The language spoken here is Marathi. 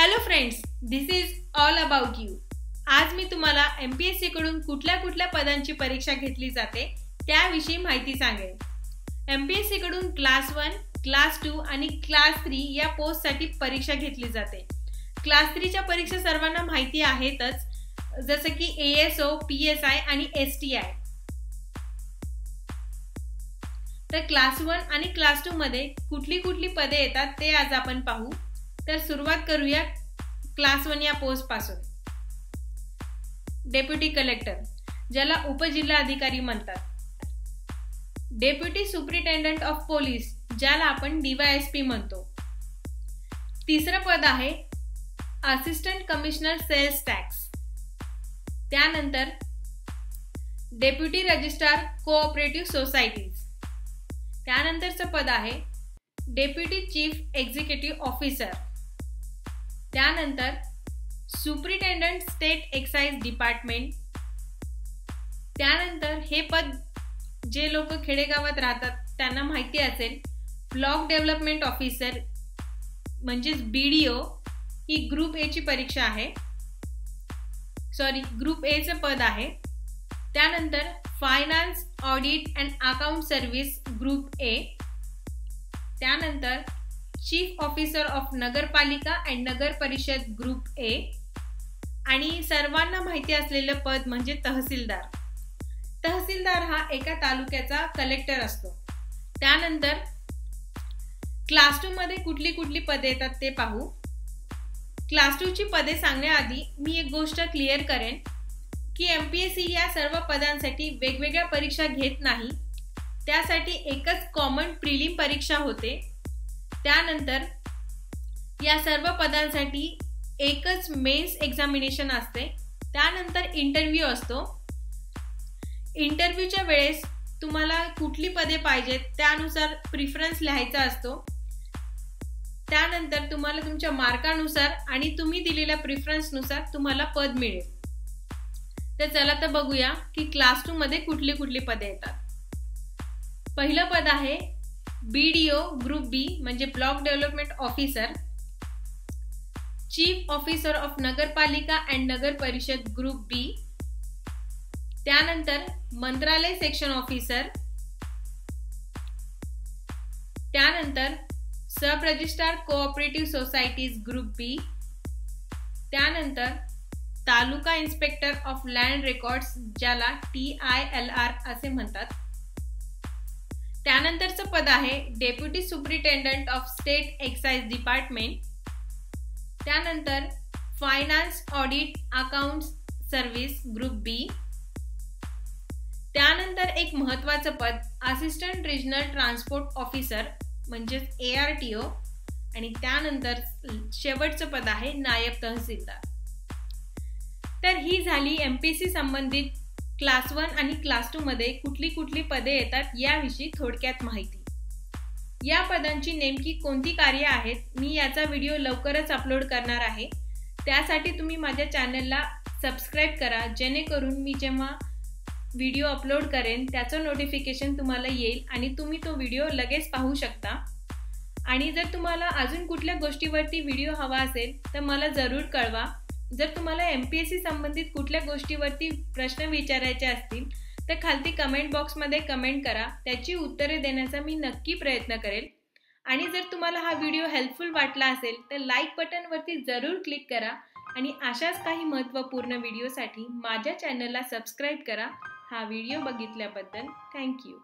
Hello friends, this is all about you. आज मी तुम्हाला MPSC कडून कुठल्या पदांची परीक्षा घेतली जाते त्याविषयी माहिती सांगेन। MPSC कडून क्लास 1, क्लास 2 आणि क्लास 3 या पोस्टसाठी परीक्षा घेतली जाते। क्लास 3 च्या परीक्षा सर्वांना माहिती आहेतच, जसं की ASO, PSI आणि STI। तर क्लास 1 आणि क्लास 2 मध्ये कुठली पदे येतात ते आज आपण पाहू। तर सुरुवात करूया क्लास 1 या पोस्ट पासून। डेप्युटी कलेक्टर, ज्याला उपजिल्हा अधिकारी म्हणतात। डेप्युटी सुपरिटेंडेंट ऑफ पोलीस, ज्याला आपण DYSP म्हणतो। तिसरं पद आहे असिस्टंट कमिशनर सेल्स टॅक्स। त्यानंतर डेप्युटी रजिस्ट्रार कोऑपरेटिव्ह सोसायटीज। त्यानंतरचं पद आहे डेप्युटी चीफ एक्झिक्युटिव्ह ऑफिसर। त्यानंतर सुपरिटेंडेंट स्टेट एक्साइज डिपार्टमेंट। त्यानंतर हे पद जे लोक खेडेगावात राहतात त्यांना माहिती असेल, ब्लॉक डेव्हलपमेंट ऑफिसर म्हणजेच BDO ही ग्रुप A ची परीक्षा आहे, ग्रुप A चे पद आहे। त्यानंतर finance audit and account service group A। त्यानंतर चीफ ऑफिसर ऑफ नगरपालिका अँड नगर परिषद ग्रुप A आणि सर्वांना माहिती असलेलं पद म्हणजे तहसीलदार। तहसीलदार हा एका तालुक्याचा कलेक्टर असतो। त्यानंतर क्लास 2 मध्ये कुठली पदे येतात ते पाहू। क्लास 2 ची पदे सांगण्याआधी मी एक गोष्ट क्लिअर करेन की MPSC या सर्व पदांसाठी वेगवेगळ्या परीक्षा घेत नाही, त्यासाठी एकच कॉमन प्रिलिम परीक्षा होते। त्यानंतर या सर्व पदांसाठी एकच मेन्स एक्झामिनेशन असते। त्यानंतर इंटरव्ह्यू असतो। इंटरव्ह्यूच्या वेळेस तुम्हाला कुठली पदे पाहिजेत त्यानुसार प्रिफरन्स लिहायचा असतो। त्यानंतर तुम्हाला तुमच्या मार्कानुसार आणि तुम्ही दिलेल्या प्रिफरन्सनुसार तुम्हाला पद मिळेल। तर चला तर बघूया की क्लास 2 मध्ये कुठली पदे येतात। पहिलं पद आहे BDO ग्रुप B म्हणजे block development officer. Chief officer of नगरपालिका अँड नगर परिषद ग्रुप B। त्यानंतर मंत्रालय सेक्शन ऑफिसर। त्यानंतर sub registrar cooperative societies group B। त्यानंतर taluka inspector of land records, ज्याला TILR असे म्हणतात। त्यानंतरचं पद आहे deputy superintendent of state excise department. त्यानंतर finance audit account service group B। त्यानंतर एक महत्त्वाचं पद असिस्टंट रिजनल ट्रान्सपोर्ट ऑफिसर म्हणजेच ARTO आणि त्यानंतर शेवटचं पद आहे नायब तहसीलदार। तर ही झाली MPSC संबंधित क्लास 1 आणि क्लास 2 मध्ये कुठली पदे येतात याविषयी थोडक्यात माहिती। या पदांची नेमकी कोणती कार्य आहेत मी याचा व्हिडिओ लवकरच अपलोड करणार आहे। त्यासाठी तुम्ही माझ्या चॅनलला सबस्क्राइब करा, जेणेकरून मी जेव्हा व्हिडिओ अपलोड करेन त्याचं नोटिफिकेशन तुम्हाला येईल आणि तुम्ही तो व्हिडिओ लगेच पाहू शकता। आणि जर तुम्हाला अजून कुठल्या गोष्टीवरती व्हिडिओ हवा असेल तर मला जरूर कळवा। जर तुम्हाला MPSC संबंधित कुठल्या गोष्टीवरती प्रश्न विचारायचे असतील तर खालती कमेंट बॉक्समध्ये कमेंट करा, त्याची उत्तरे देण्याचा मी नक्की प्रयत्न करेल। आणि जर तुम्हाला हा व्हिडिओ हेल्पफुल वाटला असेल तर लाईक बटनवरती जरूर क्लिक करा आणि अशाच काही महत्त्वपूर्ण व्हिडिओसाठी माझ्या चॅनलला सबस्क्राइब करा। हा व्हिडिओ बघितल्याबद्दल थँक्यू।